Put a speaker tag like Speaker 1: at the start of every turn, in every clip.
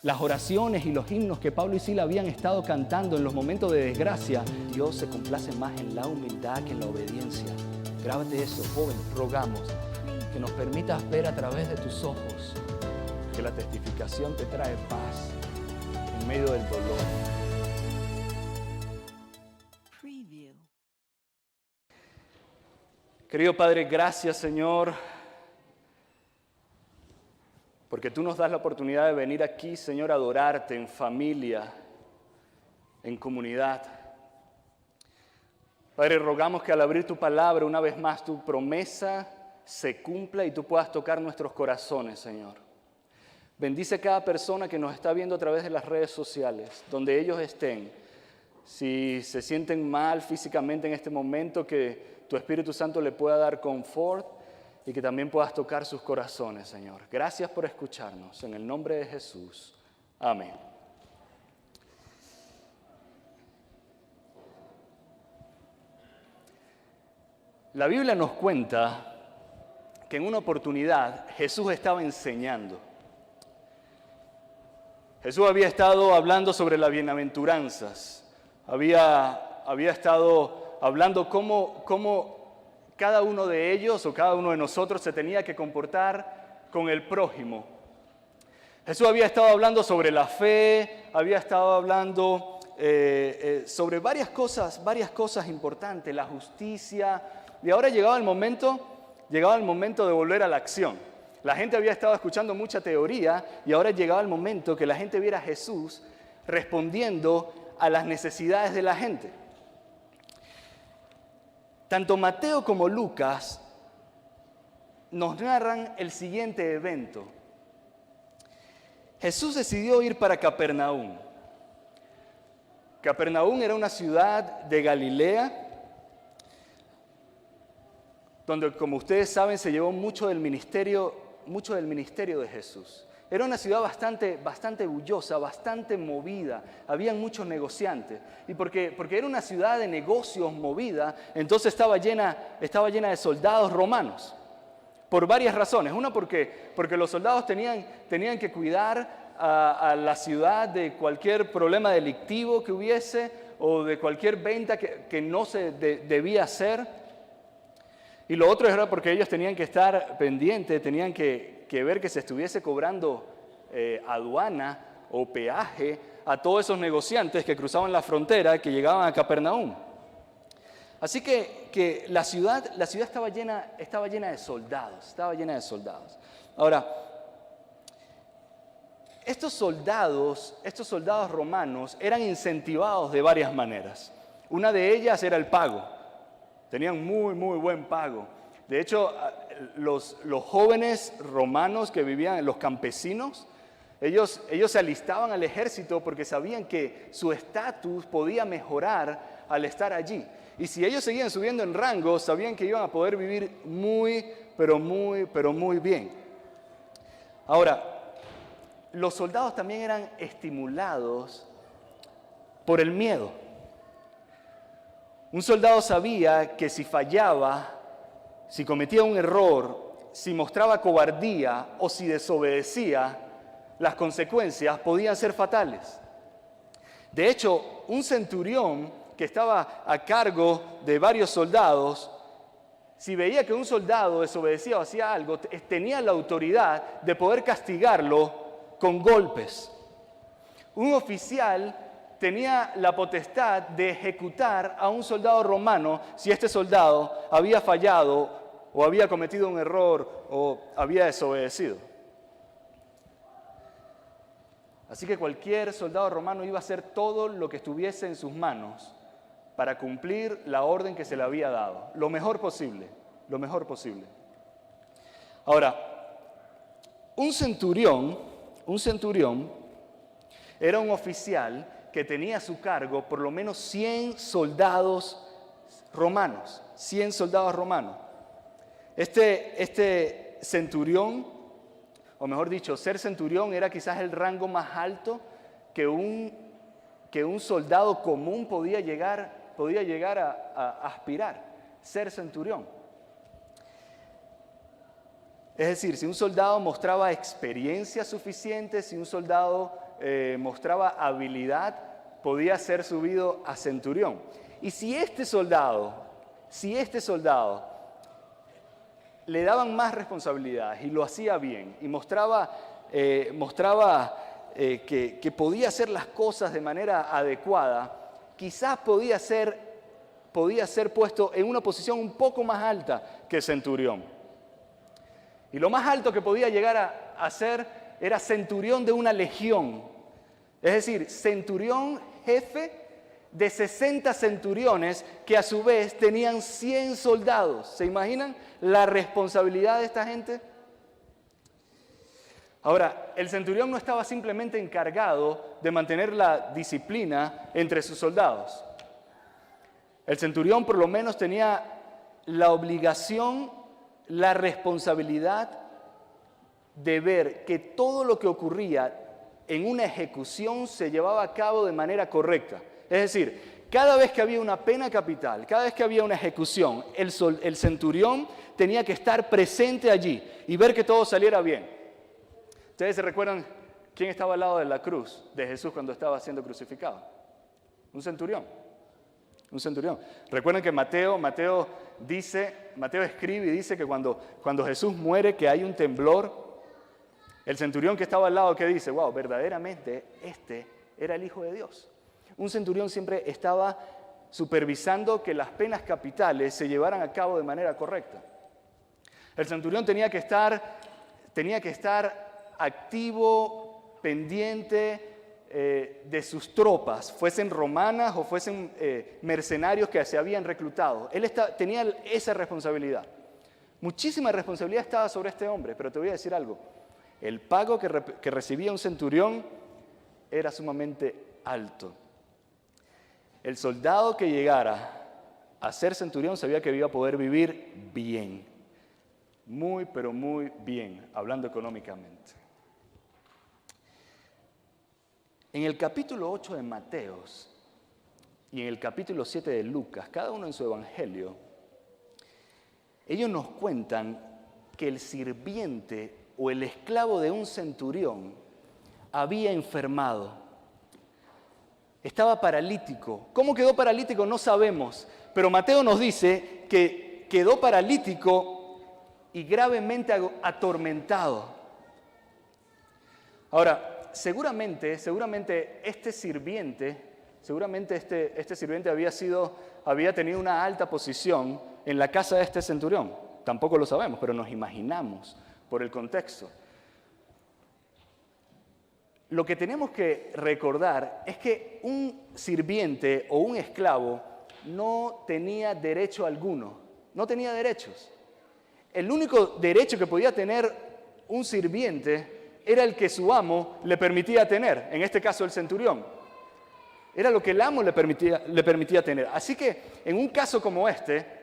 Speaker 1: Las oraciones y los himnos que Pablo y Sila habían estado cantando en los momentos de desgracia, Dios se complace más en la humildad que en la obediencia. Grábate eso, joven, rogamos que nos permitas ver a través de tus ojos que la testificación te trae paz en medio del dolor. Querido Padre, gracias, Señor, porque tú nos das la oportunidad de venir aquí, Señor, a adorarte en familia, en comunidad. Padre, rogamos que al abrir tu palabra, una vez más, tu promesa se cumpla y tú puedas tocar nuestros corazones, Señor. Bendice a cada persona que nos está viendo a través de las redes sociales, donde ellos estén. Si se sienten mal físicamente en este momento, que tu Espíritu Santo le pueda dar confort y que también puedas tocar sus corazones, Señor. Gracias por escucharnos. En el nombre de Jesús. Amén. La Biblia nos cuenta que en una oportunidad Jesús estaba enseñando. Jesús había estado hablando sobre las bienaventuranzas. Había estado hablando cómo cada uno de ellos o cada uno de nosotros se tenía que comportar con el prójimo. Jesús había estado hablando sobre la fe, había estado hablando sobre varias cosas importantes, la justicia, y ahora llegaba el momento de volver a la acción. La gente había estado escuchando mucha teoría y ahora llegaba el momento que la gente viera a Jesús respondiendo a las necesidades de la gente. Tanto Mateo como Lucas nos narran el siguiente evento. Jesús decidió ir para Capernaum. Capernaum era una ciudad de Galilea, donde, como ustedes saben, se llevó mucho del ministerio de Jesús. Era una ciudad bastante bullosa, bastante movida. Habían muchos negociantes. Y porque era una ciudad de negocios movida, entonces estaba llena de soldados romanos. Por varias razones. Una, porque los soldados tenían que cuidar a la ciudad de cualquier problema delictivo que hubiese o de cualquier venta que no se debía hacer. Y lo otro era porque ellos tenían que estar pendientes, tenían que ver que se estuviese cobrando aduana o peaje a todos esos negociantes que cruzaban la frontera, que llegaban a Capernaum. Así que la ciudad estaba llena de soldados, Ahora, estos soldados romanos eran incentivados de varias maneras. Una de ellas era el pago. Tenían muy, muy buen pago. De hecho, los jóvenes romanos que vivían, los campesinos, ellos se alistaban al ejército porque sabían que su estatus podía mejorar al estar allí. Y si ellos seguían subiendo en rango, sabían que iban a poder vivir muy, pero muy bien. Ahora, los soldados también eran estimulados por el miedo. Un soldado sabía que si fallaba, si cometía un error, si mostraba cobardía o si desobedecía, las consecuencias podían ser fatales. De hecho, un centurión que estaba a cargo de varios soldados, si veía que un soldado desobedecía o hacía algo, tenía la autoridad de poder castigarlo con golpes. Un oficial tenía la potestad de ejecutar a un soldado romano si este soldado había fallado o había cometido un error o había desobedecido. Así que cualquier soldado romano iba a hacer todo lo que estuviese en sus manos para cumplir la orden que se le había dado, lo mejor posible. Ahora, un centurión era un oficial que tenía a su cargo por lo menos 100 soldados romanos. Este centurión, o mejor dicho, ser centurión era quizás el rango más alto que un soldado común podía llegar a aspirar, ser centurión. Es decir, si un soldado mostraba experiencia suficiente, si un soldado mostraba habilidad, podía ser subido a centurión. Y si este soldado le daban más responsabilidades y lo hacía bien y mostraba que podía hacer las cosas de manera adecuada, quizás podía ser puesto en una posición un poco más alta que el centurión. Y lo más alto que podía llegar a ser era centurión de una legión. Es decir, centurión jefe de 60 centuriones que a su vez tenían 100 soldados. ¿Se imaginan la responsabilidad de esta gente? Ahora, el centurión no estaba simplemente encargado de mantener la disciplina entre sus soldados. El centurión por lo menos tenía la obligación, la responsabilidad de ver que todo lo que ocurría en una ejecución se llevaba a cabo de manera correcta. Es decir, cada vez que había una pena capital, cada vez que había una ejecución, el centurión tenía que estar presente allí y ver que todo saliera bien. ¿Ustedes se recuerdan quién estaba al lado de la cruz de Jesús cuando estaba siendo crucificado? Un centurión. Un centurión. Recuerden que Mateo escribe y dice que cuando Jesús muere, que hay un temblor. El centurión que estaba al lado, que dice, wow, verdaderamente este era el Hijo de Dios. Un centurión siempre estaba supervisando que las penas capitales se llevaran a cabo de manera correcta. El centurión tenía que estar activo, pendiente de sus tropas, fuesen romanas o fuesen mercenarios que se habían reclutado. Él tenía esa responsabilidad. Muchísima responsabilidad estaba sobre este hombre, pero te voy a decir algo. El pago que recibía un centurión era sumamente alto. El soldado que llegara a ser centurión sabía que iba a poder vivir bien. Muy, pero muy bien, hablando económicamente. En el capítulo 8 de Mateos y en el capítulo 7 de Lucas, cada uno en su evangelio, ellos nos cuentan que el sirviente o el esclavo de un centurión había enfermado. Estaba paralítico. ¿Cómo quedó paralítico? No sabemos, pero Mateo nos dice que quedó paralítico y gravemente atormentado. Ahora, seguramente este sirviente había tenido una alta posición en la casa de este centurión. Tampoco lo sabemos, pero nos imaginamos por el contexto. Lo que tenemos que recordar es que un sirviente o un esclavo no tenía derecho alguno, no tenía derechos. El único derecho que podía tener un sirviente era el que su amo le permitía tener, en este caso el centurión. Era lo que el amo le permitía tener. Así que en un caso como este,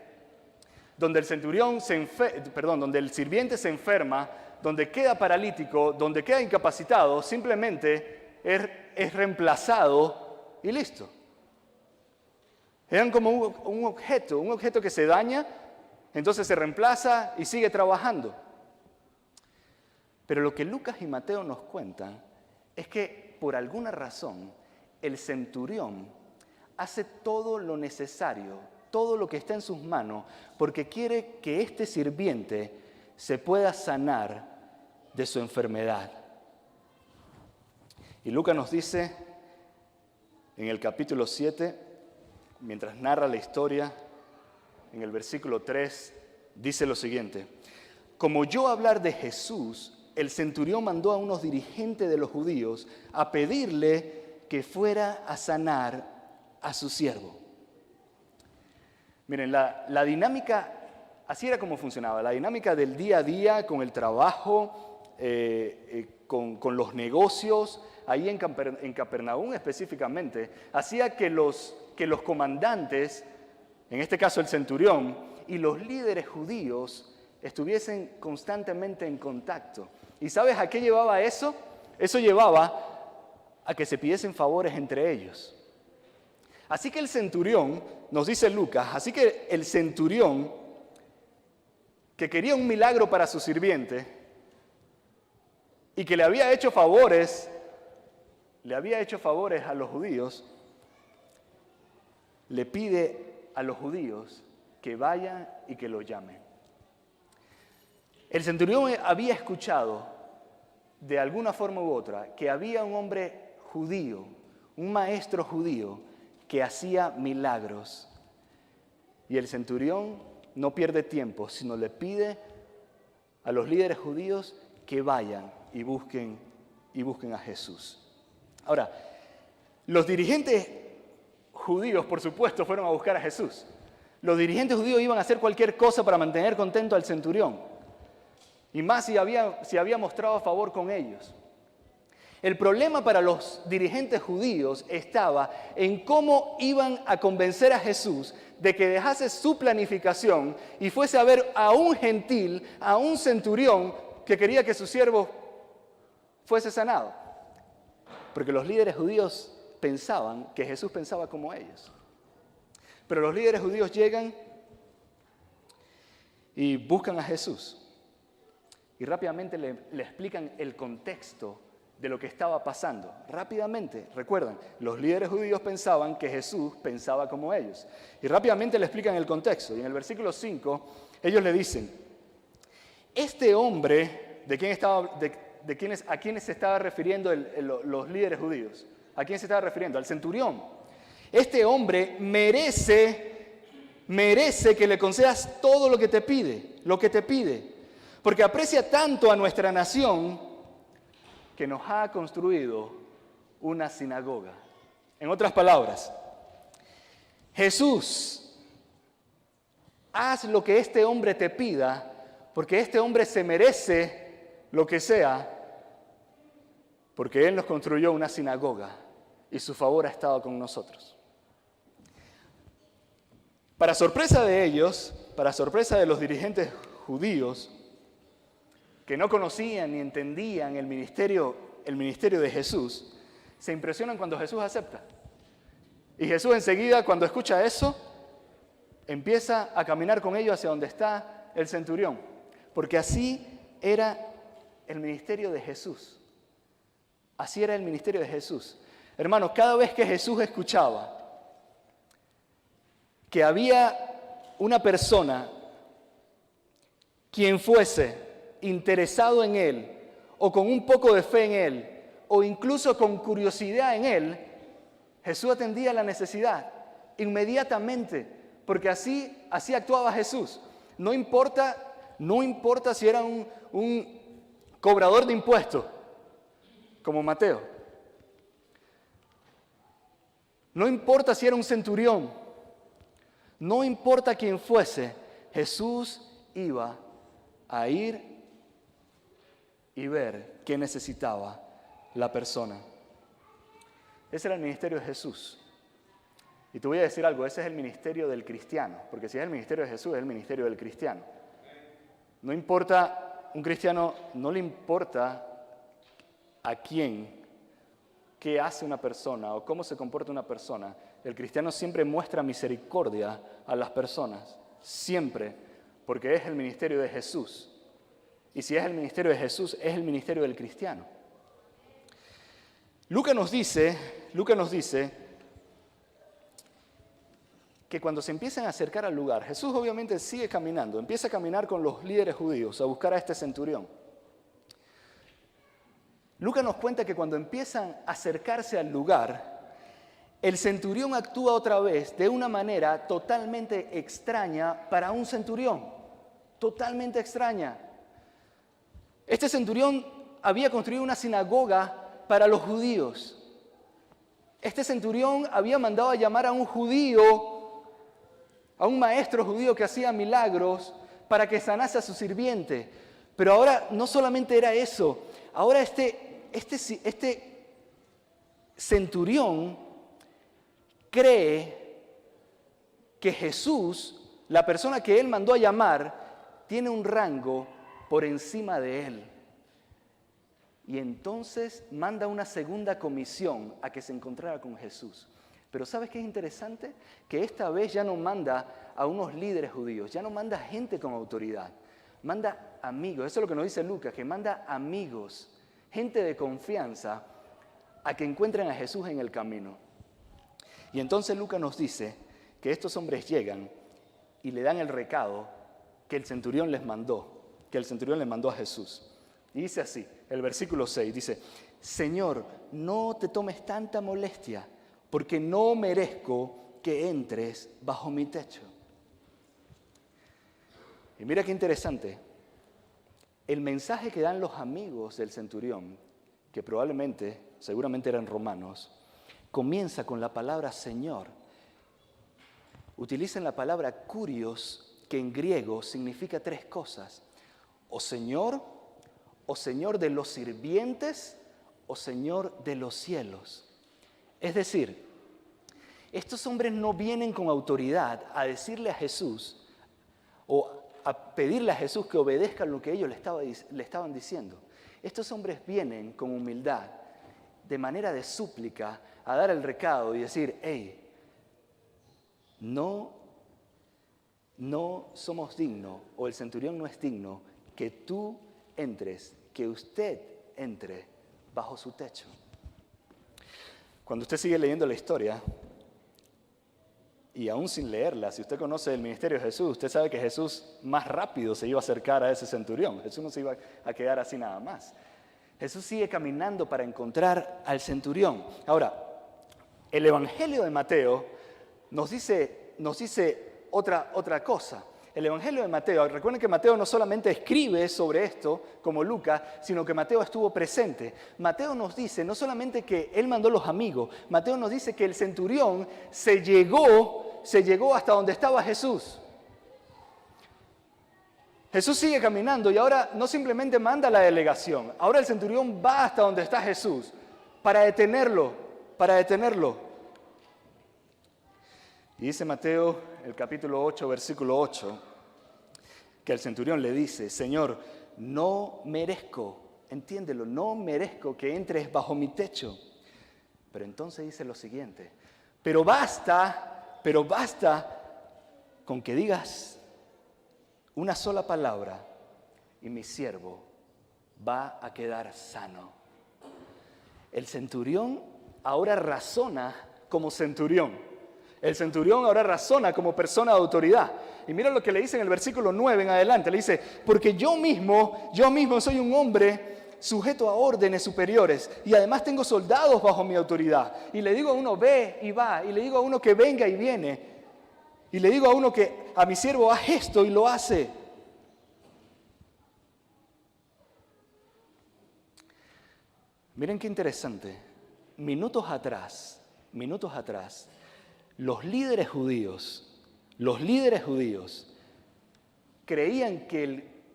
Speaker 1: donde donde el sirviente se enferma, donde queda paralítico, donde queda incapacitado, simplemente es reemplazado y listo. Eran como un objeto que se daña, entonces se reemplaza y sigue trabajando. Pero lo que Lucas y Mateo nos cuentan es que por alguna razón el centurión hace todo lo necesario, todo lo que está en sus manos, porque quiere que este sirviente se pueda sanar de su enfermedad. Y Lucas nos dice en el capítulo 7, mientras narra la historia, en el versículo 3, dice lo siguiente: como oyó hablar de Jesús, el centurión mandó a unos dirigentes de los judíos a pedirle que fuera a sanar a su siervo. Miren, la dinámica, así era como funcionaba, la dinámica del día a día con el trabajo, con los negocios, ahí en Capernaum específicamente, hacía que los comandantes, en este caso el centurión, y los líderes judíos estuviesen constantemente en contacto. ¿Y sabes a qué llevaba eso? Eso llevaba a que se pidiesen favores entre ellos. Así que el centurión, nos dice Lucas, así que el centurión que quería un milagro para su sirviente y que le había hecho favores le había hecho favores a los judíos, le pide a los judíos que vayan y que lo llamen. El centurión había escuchado, de alguna forma u otra, que había un hombre judío, un maestro judío, que hacía milagros. Y el centurión no pierde tiempo, sino le pide a los líderes judíos que vayan y busquen a Jesús. Ahora, los dirigentes judíos, por supuesto, fueron a buscar a Jesús. Los dirigentes judíos iban a hacer cualquier cosa para mantener contento al centurión. Y más si había mostrado favor con ellos. El problema para los dirigentes judíos estaba en cómo iban a convencer a Jesús de que dejase su planificación y fuese a ver a un gentil, a un centurión que quería que su siervo fuese sanado. Porque los líderes judíos pensaban que Jesús pensaba como ellos. Pero los líderes judíos llegan y buscan a Jesús. Y rápidamente le explican el contexto de lo que estaba pasando. Rápidamente, recuerdan, los líderes judíos pensaban que Jesús pensaba como ellos. Y rápidamente le explican el contexto. Y en el versículo 5, ellos le dicen, este hombre, ¿a quiénes se estaba refiriendo los líderes judíos? ¿A quién se estaba refiriendo? Al centurión. Este hombre merece que le concedas todo lo que te pide, porque aprecia tanto a nuestra nación que nos ha construido una sinagoga. En otras palabras, Jesús, haz lo que este hombre te pida, porque este hombre se merece lo que sea, porque Él nos construyó una sinagoga y su favor ha estado con nosotros. Para sorpresa de ellos, para sorpresa de los dirigentes judíos, que no conocían ni entendían el ministerio de Jesús, se impresionan cuando Jesús acepta. Y Jesús enseguida, cuando escucha eso, empieza a caminar con ellos hacia donde está el centurión. Porque así era el ministerio de Jesús. Así era el ministerio de Jesús. Hermanos, cada vez que Jesús escuchaba que había una persona, quien fuese, interesado en Él, o con un poco de fe en Él, o incluso con curiosidad en Él, Jesús atendía la necesidad inmediatamente, porque así actuaba Jesús. No importa si era un cobrador de impuestos, como Mateo. No importa si era un centurión. No importa quién fuese, Jesús iba a ir y ver qué necesitaba la persona. Ese era el ministerio de Jesús. Y te voy a decir algo, ese es el ministerio del cristiano, porque si es el ministerio de Jesús, es el ministerio del cristiano. No importa, un cristiano no le importa a quién, qué hace una persona o cómo se comporta una persona. El cristiano siempre muestra misericordia a las personas, siempre, porque es el ministerio de Jesús. Y si es el ministerio de Jesús, es el ministerio del cristiano. Lucas nos dice que cuando se empiezan a acercar al lugar, Jesús obviamente sigue caminando, empieza a caminar con los líderes judíos a buscar a este centurión. Lucas nos cuenta que cuando empiezan a acercarse al lugar, el centurión actúa otra vez de una manera totalmente extraña para un centurión, totalmente extraña. Este centurión había construido una sinagoga para los judíos. Este centurión había mandado a llamar a un judío, a un maestro judío que hacía milagros para que sanase a su sirviente. Pero ahora no solamente era eso, ahora este centurión cree que Jesús, la persona que él mandó a llamar, tiene un rango por encima de él. Y entonces manda una segunda comisión a que se encontrara con Jesús. Pero ¿sabes qué es interesante? Que esta vez ya no manda a unos líderes judíos, ya no manda gente con autoridad, manda amigos. Eso es lo que nos dice Lucas, que manda amigos, gente de confianza, a que encuentren a Jesús en el camino. Y entonces Lucas nos dice que estos hombres llegan y le dan el recado que el centurión les mandó, a Jesús. Y dice así, el versículo 6, dice: Señor, no te tomes tanta molestia, porque no merezco que entres bajo mi techo. Y mira qué interesante, el mensaje que dan los amigos del centurión, que seguramente eran romanos, comienza con la palabra Señor. Utilizan la palabra kurios, que en griego significa tres cosas: o Señor de los sirvientes, o Señor de los cielos. Es decir, estos hombres no vienen con autoridad a decirle a Jesús o a pedirle a Jesús que obedezca lo que ellos le estaban diciendo. Estos hombres vienen con humildad, de manera de súplica, a dar el recado y decir: hey, no somos dignos, o el centurión no es digno que tú entres, que usted entre bajo su techo. Cuando usted sigue leyendo la historia, y aún sin leerla, si usted conoce el ministerio de Jesús, usted sabe que Jesús más rápido se iba a acercar a ese centurión. Jesús no se iba a quedar así nada más. Jesús sigue caminando para encontrar al centurión. Ahora, el Evangelio de Mateo nos dice otra cosa. El Evangelio de Mateo, recuerden que Mateo no solamente escribe sobre esto como Lucas, sino que Mateo estuvo presente. Mateo nos dice no solamente que él mandó los amigos, Mateo nos dice que el centurión se llegó hasta donde estaba Jesús. Jesús sigue caminando y ahora no simplemente manda la delegación, ahora el centurión va hasta donde está Jesús para detenerlo. Y dice Mateo, el capítulo 8, versículo 8, que el centurión le dice: Señor, no merezco, entiéndelo, no merezco que entres bajo mi techo. Pero entonces dice lo siguiente: pero basta con que digas una sola palabra y mi siervo va a quedar sano. El centurión ahora razona como centurión. El centurión ahora razona como persona de autoridad. Y mira lo que le dice en el versículo 9 en adelante. Le dice: porque yo mismo soy un hombre sujeto a órdenes superiores y además tengo soldados bajo mi autoridad. Y le digo a uno: ve y va. Y le digo a uno que venga y viene. Y le digo a uno que a mi siervo haz esto y lo hace. Miren qué interesante. Minutos atrás, los líderes judíos creían que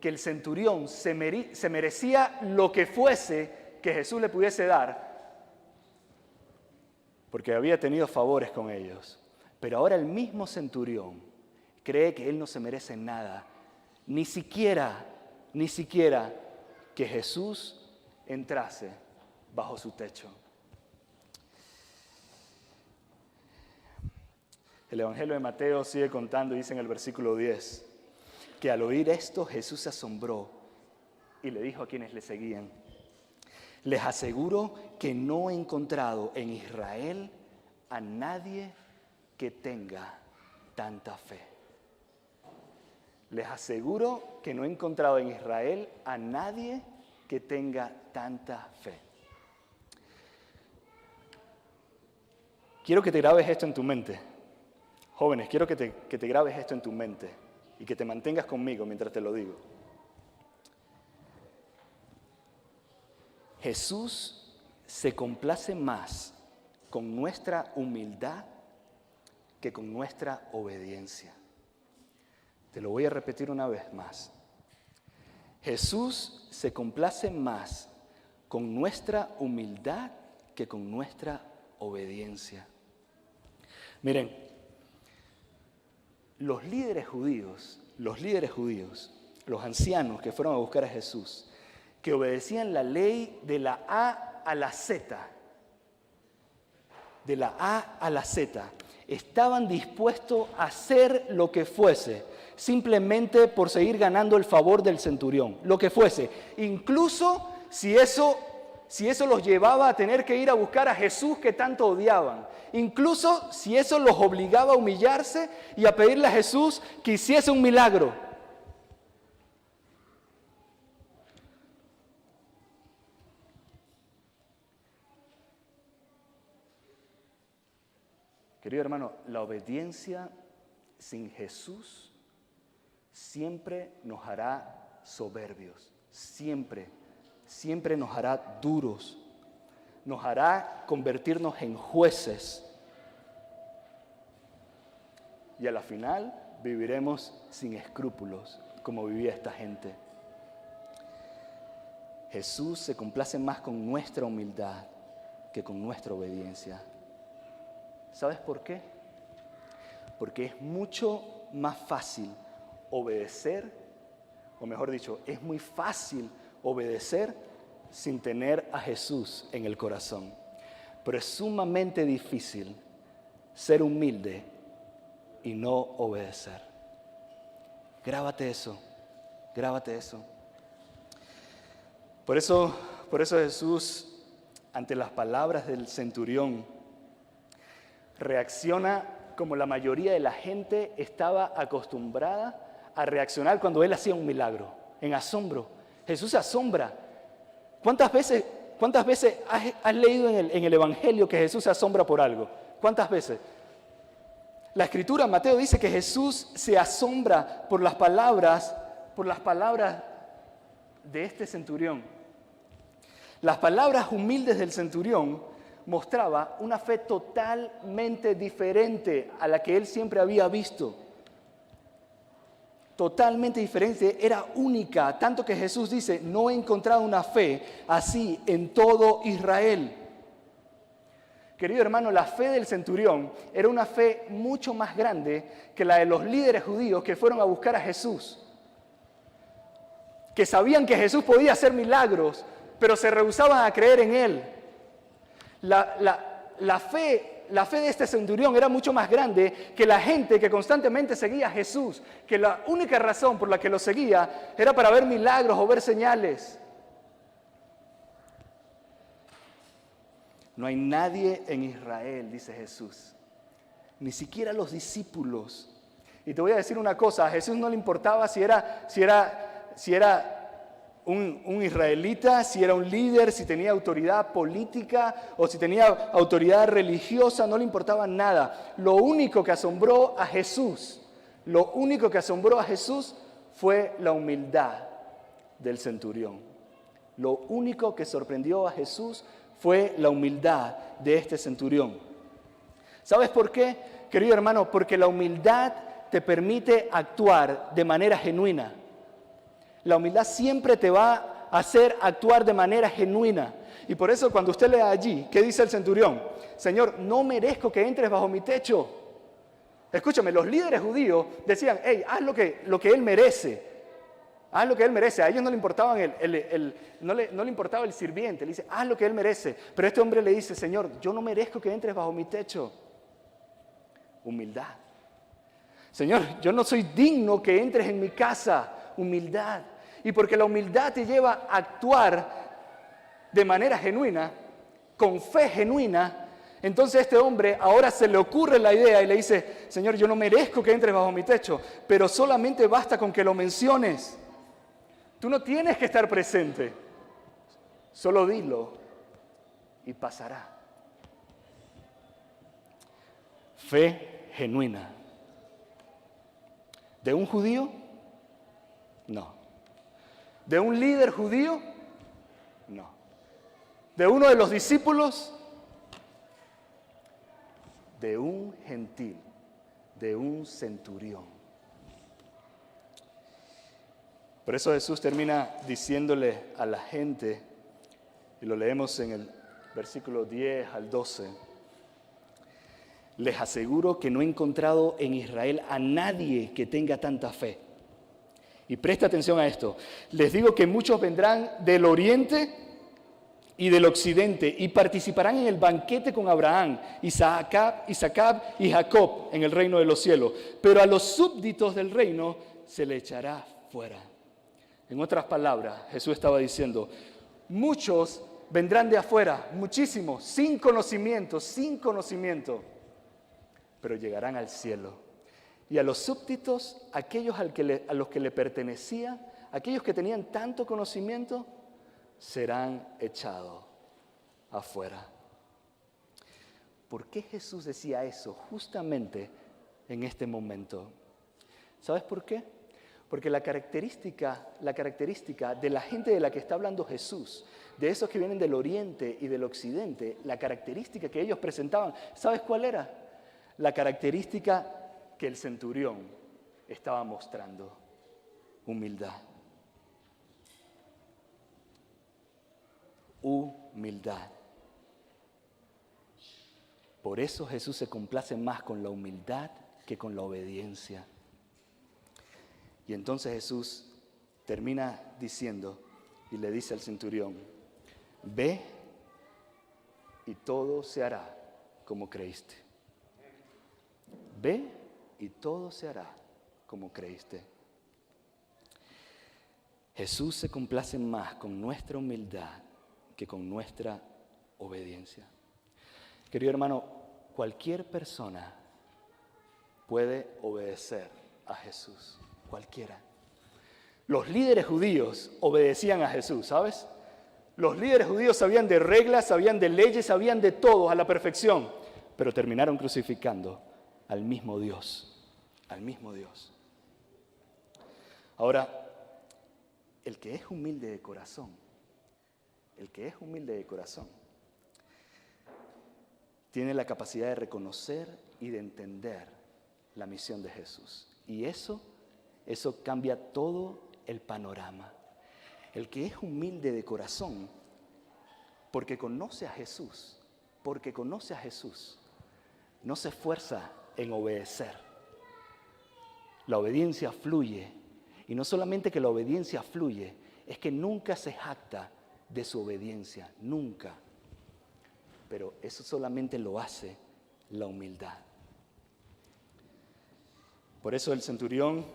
Speaker 1: el centurión se merecía lo que fuese que Jesús le pudiese dar, porque había tenido favores con ellos. Pero ahora el mismo centurión cree que él no se merece nada, ni siquiera que Jesús entrase bajo su techo. El Evangelio de Mateo sigue contando y dice en el versículo 10 que al oír esto Jesús se asombró y le dijo a quienes le seguían: les aseguro que no he encontrado en Israel a nadie que tenga tanta fe. Les aseguro que no he encontrado en Israel a nadie que tenga tanta fe. Quiero que te grabes esto en tu mente. Jóvenes, quiero que te grabes esto en tu mente y que te mantengas conmigo mientras te lo digo. Jesús se complace más con nuestra humildad que con nuestra obediencia. Te lo voy a repetir una vez más. Jesús se complace más con nuestra humildad que con nuestra obediencia. Miren, los líderes judíos, los ancianos que fueron a buscar a Jesús, que obedecían la ley de la A a la Z, estaban dispuestos a hacer lo que fuese, simplemente por seguir ganando el favor del centurión, lo que fuese, incluso si eso si eso los llevaba a tener que ir a buscar a Jesús que tanto odiaban. Incluso si eso los obligaba a humillarse y a pedirle a Jesús que hiciese un milagro. Querido hermano, la obediencia sin Jesús siempre nos hará soberbios, siempre nos hará duros, nos hará convertirnos en jueces. Y a la final viviremos sin escrúpulos, como vivía esta gente. Jesús se complace más con nuestra humildad que con nuestra obediencia. ¿Sabes por qué? Porque es mucho más fácil obedecer, o mejor dicho, es muy fácil obedecer sin tener a Jesús en el corazón. Pero es sumamente difícil ser humilde y no obedecer. Grábate eso. Por eso Jesús, ante las palabras del centurión, reacciona como la mayoría de la gente estaba acostumbrada a reaccionar cuando Él hacía un milagro, en asombro. Jesús se asombra. ¿Cuántas veces has leído en el Evangelio que Jesús se asombra por algo? ¿Cuántas veces? La Escritura, Mateo, dice que Jesús se asombra por las palabras de este centurión. Las palabras humildes del centurión mostraba una fe totalmente diferente a la que él siempre había visto. Totalmente diferente, era única, tanto que Jesús dice, no he encontrado una fe así en todo Israel. Querido hermano, la fe del centurión era una fe mucho más grande que la de los líderes judíos que fueron a buscar a Jesús, que sabían que Jesús podía hacer milagros, pero se rehusaban a creer en Él. La fe de este centurión era mucho más grande que la gente que constantemente seguía a Jesús, que la única razón por la que lo seguía era para ver milagros o ver señales. No hay nadie en Israel, dice Jesús, ni siquiera los discípulos. Y te voy a decir una cosa, a Jesús no le importaba si era un israelita, si era un líder, si tenía autoridad política o si tenía autoridad religiosa, no le importaba nada. Lo único que asombró a Jesús fue la humildad del centurión. Lo único que sorprendió a Jesús fue la humildad de este centurión. ¿Sabes por qué, querido hermano? Porque la humildad te permite actuar de manera genuina. La humildad siempre te va a hacer actuar de manera genuina. Y por eso cuando usted lee allí, ¿qué dice el centurión? Señor, no merezco que entres bajo mi techo. Escúchame, los líderes judíos decían, hey, haz lo que él merece. Haz lo que él merece. A ellos no le importaba no le importaba el sirviente. Le dice, haz lo que él merece. Pero este hombre le dice, Señor, yo no merezco que entres bajo mi techo. Humildad. Señor, yo no soy digno que entres en mi casa. Humildad. Y porque la humildad te lleva a actuar de manera genuina, con fe genuina, entonces este hombre ahora se le ocurre la idea y le dice, Señor, yo no merezco que entres bajo mi techo, pero solamente basta con que lo menciones. Tú no tienes que estar presente, solo dilo y pasará. Fe genuina. ¿De un judío? No. ¿De un líder judío? No. ¿De uno de los discípulos? De un gentil, de un centurión. Por eso Jesús termina diciéndole a la gente, y lo leemos en el versículo 10 al 12, les aseguro que no he encontrado en Israel a nadie que tenga tanta fe. Y presta atención a esto. Les digo que muchos vendrán del oriente y del occidente y participarán en el banquete con Abraham, Isaac y Jacob en el reino de los cielos. Pero a los súbditos del reino se le echará fuera. En otras palabras, Jesús estaba diciendo, muchos vendrán de afuera, muchísimos, sin conocimiento, pero llegarán al cielo. Y a los súbditos, aquellos a los que le pertenecía, aquellos que tenían tanto conocimiento, serán echados afuera. ¿Por qué Jesús decía eso justamente en este momento? ¿Sabes por qué? Porque la característica de la gente de la que está hablando Jesús, de esos que vienen del oriente y del occidente, la característica que ellos presentaban, ¿sabes cuál era? La característica que el centurión estaba mostrando: humildad. Humildad. Por eso Jesús se complace más con la humildad que con la obediencia. Y entonces Jesús termina diciendo y le dice al centurión: ve y todo se hará como creíste. Ve y todo se hará como creíste. Jesús se complace más con nuestra humildad que con nuestra obediencia. Querido hermano, cualquier persona puede obedecer a Jesús. Cualquiera. Los líderes judíos obedecían a Jesús, ¿sabes? Los líderes judíos sabían de reglas, sabían de leyes, sabían de todo a la perfección, pero terminaron crucificando al mismo Dios, al mismo Dios. Ahora, el que es humilde de corazón, tiene la capacidad de reconocer y de entender la misión de Jesús. Y eso cambia todo el panorama. El que es humilde de corazón, porque conoce a Jesús, no se esfuerza en obedecer. La obediencia fluye. Y no solamente que la obediencia fluye, es que nunca se jacta de su obediencia, nunca. Pero eso solamente lo hace la humildad. Por eso el centurión,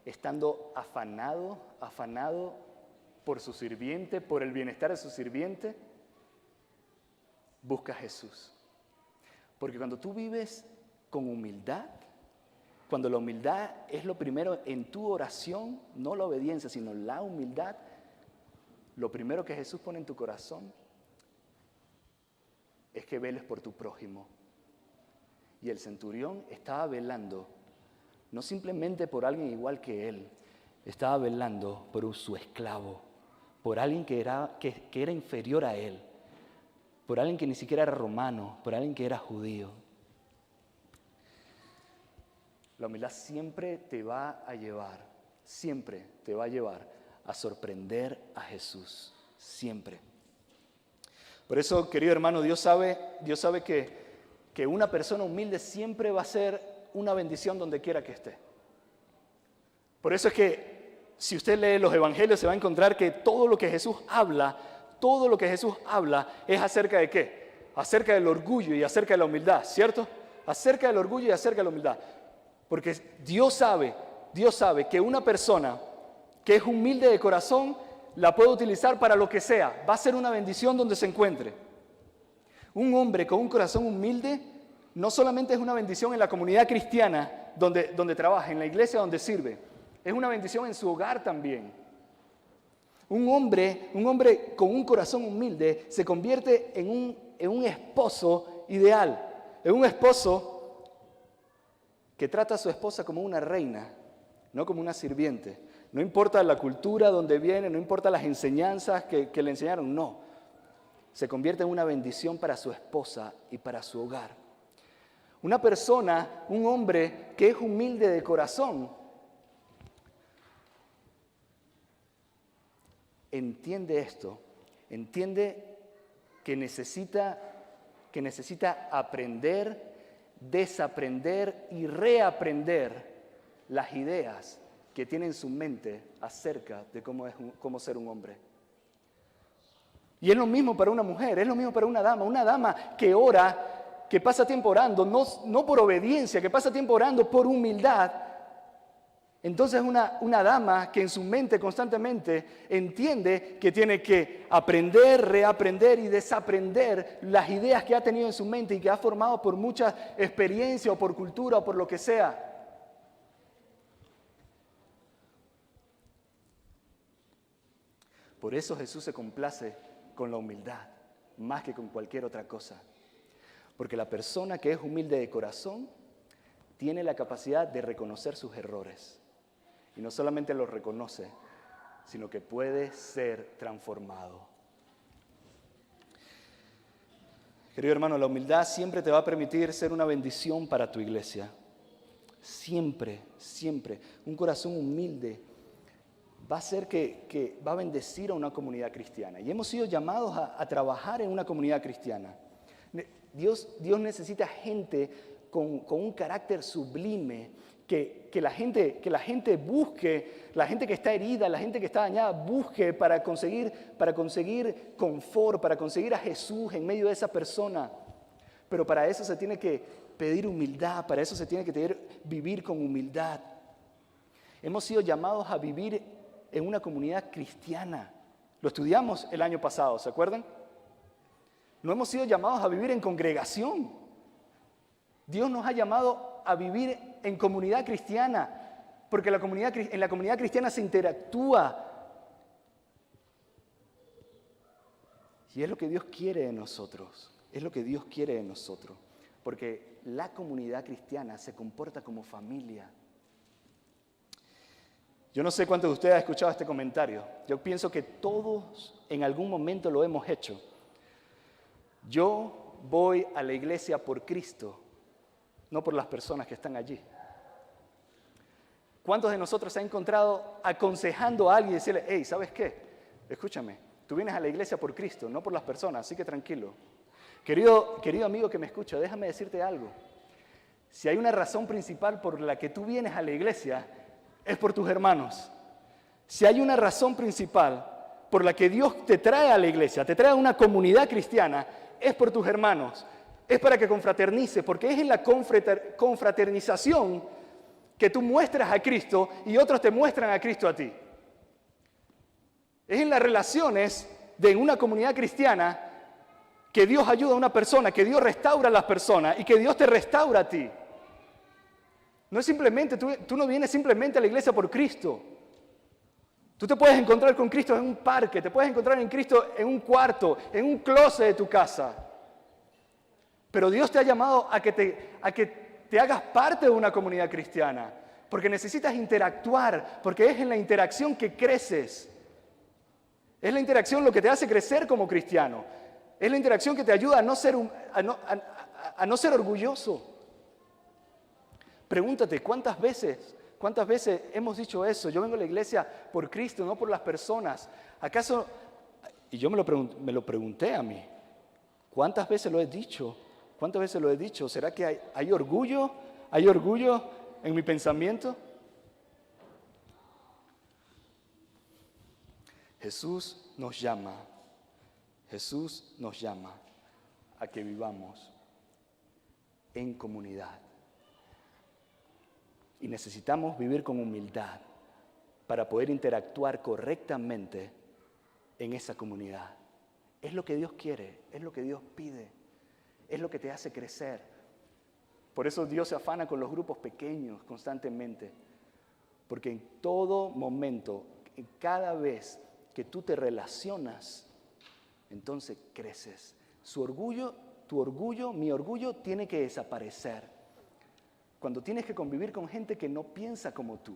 Speaker 1: estando afanado por su sirviente, por el bienestar de su sirviente, busca a Jesús. Porque cuando tú vives con humildad, cuando la humildad es lo primero en tu oración, no la obediencia, sino la humildad, lo primero que Jesús pone en tu corazón es que veles por tu prójimo. Y el centurión estaba velando, no simplemente por alguien igual que él, estaba velando por su esclavo, por alguien que era inferior a él, por alguien que ni siquiera era romano, por alguien que era judío. La humildad siempre te va a llevar a sorprender a Jesús, siempre. Por eso, querido hermano, Dios sabe que una persona humilde siempre va a ser una bendición donde quiera que esté. Por eso es que si usted lee los evangelios se va a encontrar que todo lo que Jesús habla es acerca de ¿qué? Acerca del orgullo y acerca de la humildad, ¿cierto? Acerca del orgullo y acerca de la humildad. Porque Dios sabe que una persona que es humilde de corazón la puede utilizar para lo que sea. Va a ser una bendición donde se encuentre. Un hombre con un corazón humilde no solamente es una bendición en la comunidad cristiana donde trabaja, en la iglesia donde sirve. Es una bendición en su hogar también. Un hombre con un corazón humilde se convierte en un esposo ideal, en un esposo que trata a su esposa como una reina, no como una sirviente. No importa la cultura donde viene, no importa las enseñanzas que le enseñaron, no. Se convierte en una bendición para su esposa y para su hogar. Una persona, un hombre que es humilde de corazón, entiende esto, entiende que necesita aprender, desaprender y reaprender las ideas que tiene en su mente acerca de cómo ser un hombre. Y es lo mismo para una mujer, es lo mismo para una dama que ora, que pasa tiempo orando, no por obediencia, que pasa tiempo orando por humildad, Entonces una dama que en su mente constantemente entiende que tiene que aprender, reaprender y desaprender las ideas que ha tenido en su mente y que ha formado por mucha experiencia o por cultura o por lo que sea. Por eso Jesús se complace con la humildad, más que con cualquier otra cosa. Porque la persona que es humilde de corazón tiene la capacidad de reconocer sus errores. Y no solamente los reconoce, sino que puede ser transformado. Querido hermano, la humildad siempre te va a permitir ser una bendición para tu iglesia. Siempre, siempre. Un corazón humilde va a ser que va a bendecir a una comunidad cristiana. Y hemos sido llamados a trabajar en una comunidad cristiana. Dios necesita gente con un carácter sublime, que la gente busque, la gente que está herida, la gente que está dañada, busque para conseguir confort, para conseguir a Jesús en medio de esa persona. Pero para eso se tiene que pedir humildad, para eso se tiene que vivir con humildad. Hemos sido llamados a vivir en una comunidad cristiana. Lo estudiamos el año pasado, ¿se acuerdan? No hemos sido llamados a vivir en congregación. Dios nos ha llamado a vivir en comunidad cristiana, porque en la comunidad cristiana se interactúa. Y es lo que Dios quiere de nosotros, es lo que Dios quiere de nosotros, porque la comunidad cristiana se comporta como familia. Yo no sé cuántos de ustedes han escuchado este comentario. Yo pienso que todos en algún momento lo hemos hecho. Yo voy a la iglesia por Cristo, no por las personas que están allí. ¿Cuántos de nosotros se han encontrado aconsejando a alguien y decirle, hey, ¿sabes qué? Escúchame, tú vienes a la iglesia por Cristo, no por las personas, así que tranquilo. Querido amigo que me escucha, déjame decirte algo. Si hay una razón principal por la que tú vienes a la iglesia, es por tus hermanos. Si hay una razón principal por la que Dios te trae a la iglesia, te trae a una comunidad cristiana, es por tus hermanos. Es para que confraternices, porque es en la confraternización que tú muestras a Cristo y otros te muestran a Cristo a ti. Es en las relaciones de una comunidad cristiana que Dios ayuda a una persona, que Dios restaura a las personas y que Dios te restaura a ti. No es simplemente, tú no vienes simplemente a la iglesia por Cristo. Tú te puedes encontrar con Cristo en un parque, te puedes encontrar en Cristo en un cuarto, en un closet de tu casa. Pero Dios te ha llamado a que te hagas parte de una comunidad cristiana, porque necesitas interactuar, porque es en la interacción que creces. Es la interacción lo que te hace crecer como cristiano. Es la interacción que te ayuda a no ser orgulloso. Pregúntate, ¿cuántas veces hemos dicho eso? Yo vengo a la iglesia por Cristo, no por las personas. ¿Acaso? Y yo me lo pregunté a mí. ¿Cuántas veces lo he dicho? ¿Cuántas veces lo he dicho? ¿Será que hay orgullo? ¿Hay orgullo en mi pensamiento? Jesús nos llama a que vivamos en comunidad. Y necesitamos vivir con humildad para poder interactuar correctamente en esa comunidad. Es lo que Dios quiere, es lo que Dios pide, es lo que te hace crecer. Por eso Dios se afana con los grupos pequeños constantemente, porque en todo momento, en cada vez que tú te relacionas, entonces creces. Tu orgullo, mi orgullo tiene que desaparecer. Cuando tienes que convivir con gente que no piensa como tú,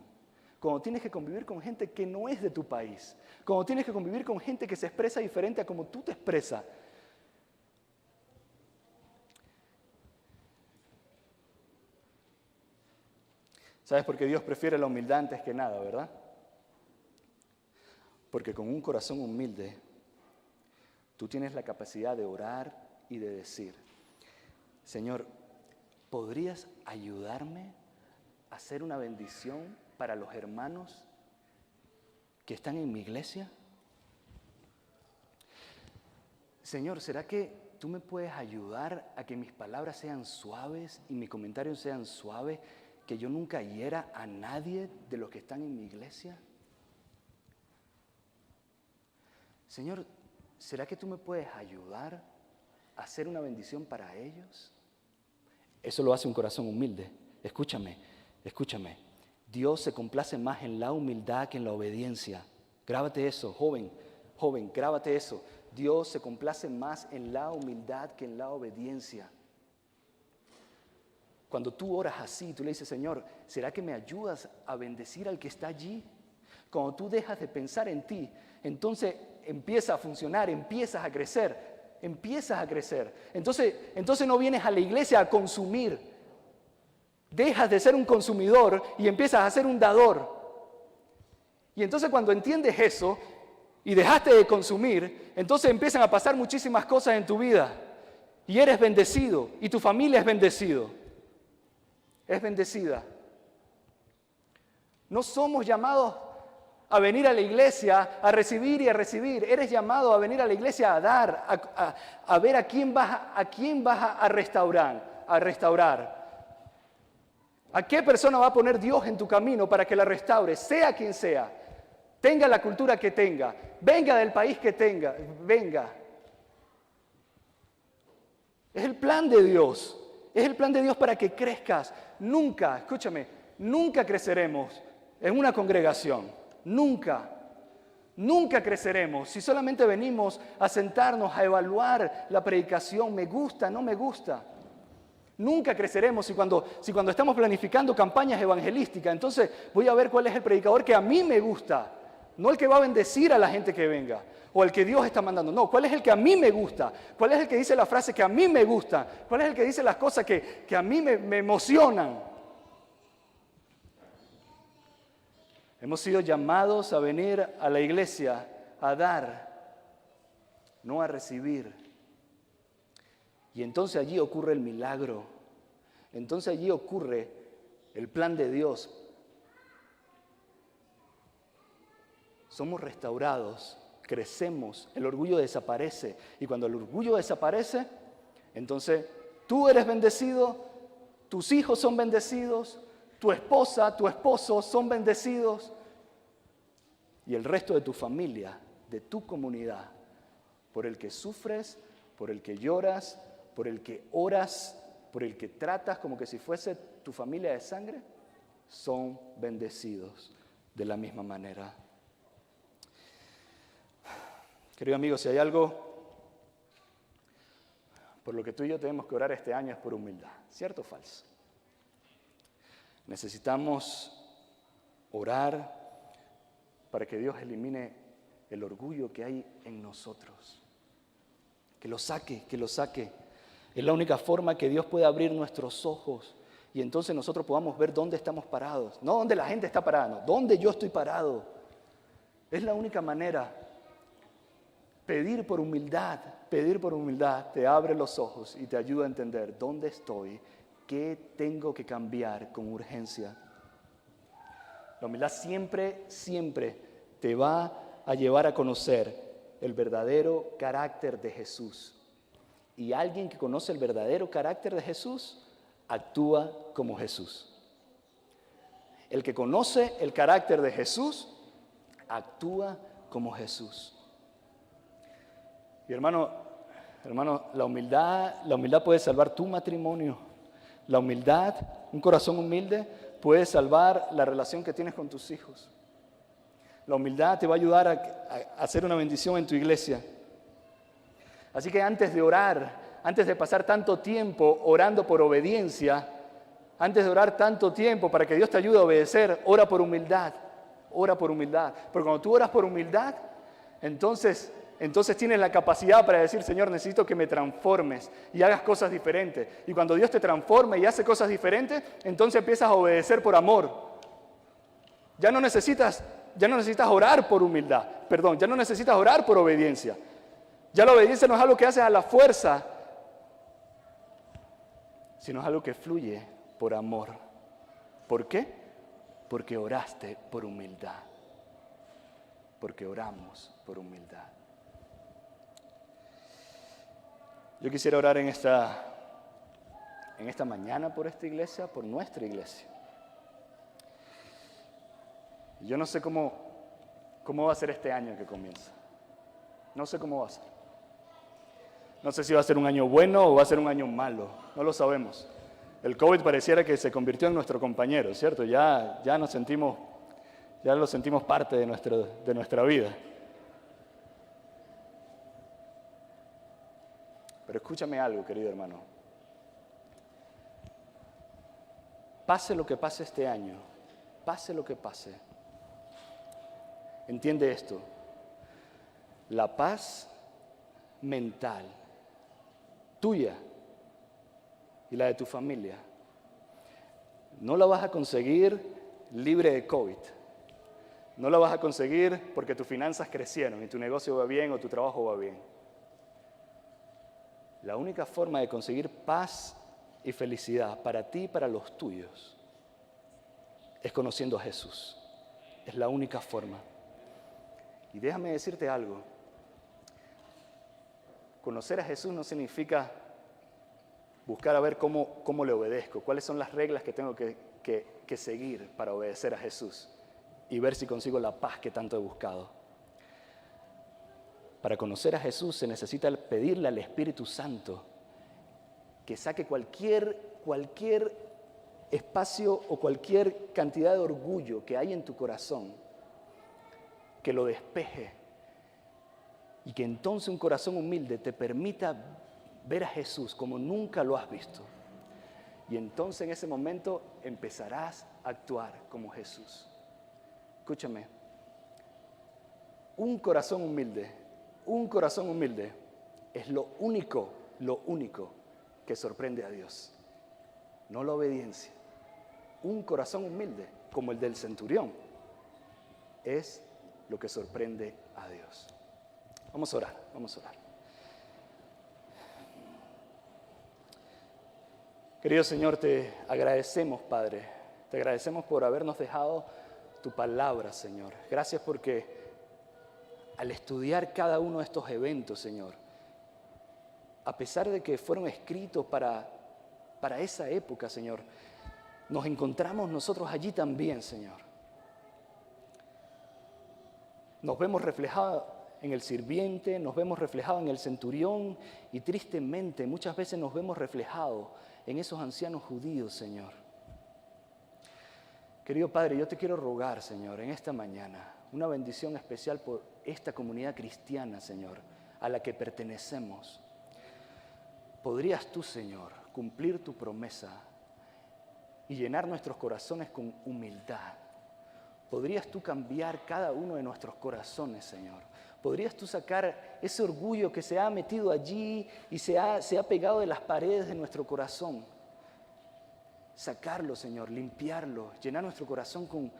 Speaker 1: cuando tienes que convivir con gente que no es de tu país, cuando tienes que convivir con gente que se expresa diferente a como tú te expresas. ¿Sabes por qué Dios prefiere la humildad antes que nada, verdad? Porque con un corazón humilde, tú tienes la capacidad de orar y de decir, Señor, ¿podrías ayudarme a ser una bendición para los hermanos que están en mi iglesia? Señor, ¿será que tú me puedes ayudar a que mis palabras sean suaves y mis comentarios sean suaves que yo nunca hiera a nadie de los que están en mi iglesia? Señor, ¿será que tú me puedes ayudar a hacer una bendición para ellos? Eso lo hace un corazón humilde. Escúchame. Dios se complace más en la humildad que en la obediencia. Grábate eso, joven, grábate eso. Dios se complace más en la humildad que en la obediencia. Cuando tú oras así, tú le dices, Señor, ¿será que me ayudas a bendecir al que está allí? Cuando tú dejas de pensar en ti, entonces empieza a funcionar, empiezas a crecer. Entonces no vienes a la iglesia a consumir. Dejas de ser un consumidor y empiezas a ser un dador. Y entonces cuando entiendes eso y dejaste de consumir, entonces empiezan a pasar muchísimas cosas en tu vida. Y eres bendecido y tu familia es bendecida. No somos llamados a venir a la iglesia, a recibir y a recibir. Eres llamado a venir a la iglesia a dar, a ver a quién vas a restaurar. ¿A qué persona va a poner Dios en tu camino para que la restaure? Sea quien sea, tenga la cultura que tenga, venga del país que venga. Es el plan de Dios. Es el plan de Dios para que crezcas. Nunca creceremos en una congregación. Nunca creceremos si solamente venimos a sentarnos a evaluar la predicación. Me gusta, no me gusta. Nunca creceremos si cuando estamos planificando campañas evangelísticas, entonces voy a ver cuál es el predicador que a mí me gusta, no el que va a bendecir a la gente que venga, o el que Dios está mandando. No, ¿cuál es el que a mí me gusta? ¿Cuál es el que dice la frase que a mí me gusta? ¿Cuál es el que dice las cosas que a mí me emocionan? Hemos sido llamados a venir a la iglesia a dar, no a recibir. Y entonces allí ocurre el milagro. Entonces allí ocurre el plan de Dios. Somos restaurados, crecemos, el orgullo desaparece. Y cuando el orgullo desaparece, entonces tú eres bendecido, tus hijos son bendecidos, tu esposa, tu esposo son bendecidos. Y el resto de tu familia, de tu comunidad, por el que sufres, por el que lloras, por el que oras, por el que tratas como que si fuese tu familia de sangre, son bendecidos de la misma manera. Querido amigo, si hay algo por lo que tú y yo tenemos que orar este año es por humildad, ¿cierto o falso? Necesitamos orar para que Dios elimine el orgullo que hay en nosotros. Que lo saque. Es la única forma que Dios puede abrir nuestros ojos y entonces nosotros podamos ver dónde estamos parados. No dónde la gente está parada, no, dónde yo estoy parado. Es la única manera. Pedir por humildad te abre los ojos y te ayuda a entender dónde estoy, qué tengo que cambiar con urgencia. La humildad siempre te va a llevar a conocer el verdadero carácter de Jesús. Y alguien que conoce el verdadero carácter de Jesús, actúa como Jesús. El que conoce el carácter de Jesús, actúa como Jesús. Y hermano, la humildad puede salvar tu matrimonio. La humildad, un corazón humilde, puede salvar la relación que tienes con tus hijos. La humildad te va a ayudar a hacer una bendición en tu iglesia. Así que antes de orar, antes de pasar tanto tiempo orando por obediencia, antes de orar tanto tiempo para que Dios te ayude a obedecer, ora por humildad. Porque cuando tú oras por humildad, entonces tienes la capacidad para decir, Señor, necesito que me transformes y hagas cosas diferentes. Y cuando Dios te transforma y hace cosas diferentes, entonces empiezas a obedecer por amor. Ya no necesitas orar por humildad, ya no necesitas orar por obediencia. Ya la obediencia no es algo que haces a la fuerza, sino es algo que fluye por amor. ¿Por qué? Porque oraste por humildad. Porque oramos por humildad. Yo quisiera orar en esta mañana por esta iglesia, por nuestra iglesia. Y yo no sé cómo va a ser este año que comienza. No sé cómo va a ser. No sé si va a ser un año bueno o va a ser un año malo. No lo sabemos. El COVID pareciera que se convirtió en nuestro compañero, ¿cierto? Ya lo sentimos parte de nuestra vida. Pero escúchame algo, querido hermano. Pase lo que pase este año, pase lo que pase, entiende esto. La paz mental tuya y la de tu familia no la vas a conseguir libre de COVID. No la vas a conseguir porque tus finanzas crecieron y tu negocio va bien o tu trabajo va bien. La única forma de conseguir paz y felicidad para ti y para los tuyos es conociendo a Jesús. Es la única forma. Y déjame decirte algo. Conocer a Jesús no significa buscar a ver cómo le obedezco, cuáles son las reglas que tengo que seguir para obedecer a Jesús y ver si consigo la paz que tanto he buscado. Para conocer a Jesús se necesita pedirle al Espíritu Santo que saque cualquier espacio o cualquier cantidad de orgullo que hay en tu corazón, que lo despeje y que entonces un corazón humilde te permita ver a Jesús como nunca lo has visto. Y entonces en ese momento empezarás a actuar como Jesús. Escúchame, un corazón humilde es lo único que sorprende a Dios, no la obediencia. Un corazón humilde, como el del centurión, es lo que sorprende a Dios. Vamos a orar. Querido Señor, te agradecemos, Padre. Te agradecemos por habernos dejado tu palabra, Señor. Gracias porque al estudiar cada uno de estos eventos, Señor, a pesar de que fueron escritos para esa época, Señor, nos encontramos nosotros allí también, Señor. Nos vemos reflejados en el sirviente, nos vemos reflejados en el centurión y tristemente muchas veces nos vemos reflejados en esos ancianos judíos, Señor. Querido Padre, yo te quiero rogar, Señor, en esta mañana, una bendición especial por esta comunidad cristiana, Señor, a la que pertenecemos. ¿Podrías tú, Señor, cumplir tu promesa y llenar nuestros corazones con humildad? ¿Podrías tú cambiar cada uno de nuestros corazones, Señor? ¿Podrías tú sacar ese orgullo que se ha metido allí y se ha pegado de las paredes de nuestro corazón? Sacarlo, Señor, limpiarlo, llenar nuestro corazón con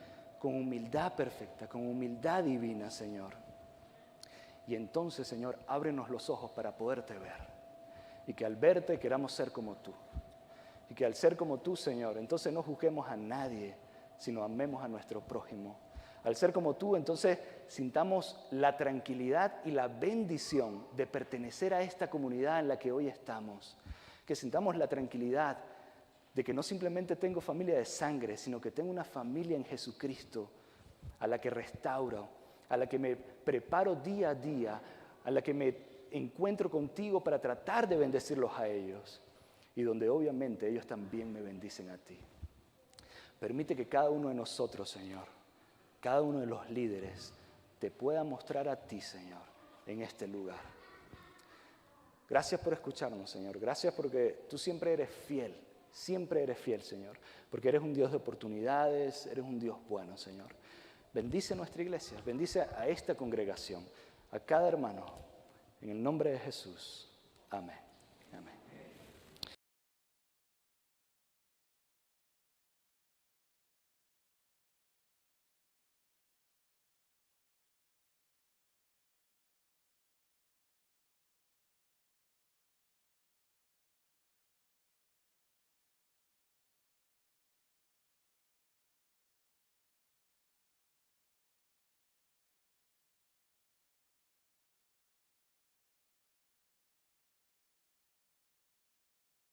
Speaker 1: humildad perfecta, con humildad divina, Señor. Y entonces, Señor, ábrenos los ojos para poderte ver. Y que al verte queramos ser como tú. Y que al ser como tú, Señor, entonces no juzguemos a nadie, sino amemos a nuestro prójimo. Al ser como tú, entonces sintamos la tranquilidad y la bendición de pertenecer a esta comunidad en la que hoy estamos. Que sintamos la tranquilidad de que no simplemente tengo familia de sangre, sino que tengo una familia en Jesucristo a la que restauro, a la que me preparo día a día, a la que me encuentro contigo para tratar de bendecirlos a ellos y donde obviamente ellos también me bendicen a ti. Permite que cada uno de nosotros, Señor, cada uno de los líderes, te pueda mostrar a ti, Señor, en este lugar. Gracias por escucharnos, Señor. Gracias porque tú siempre eres fiel, Señor, porque eres un Dios de oportunidades, eres un Dios bueno, Señor. Bendice nuestra iglesia, bendice a esta congregación, a cada hermano, en el nombre de Jesús. Amén.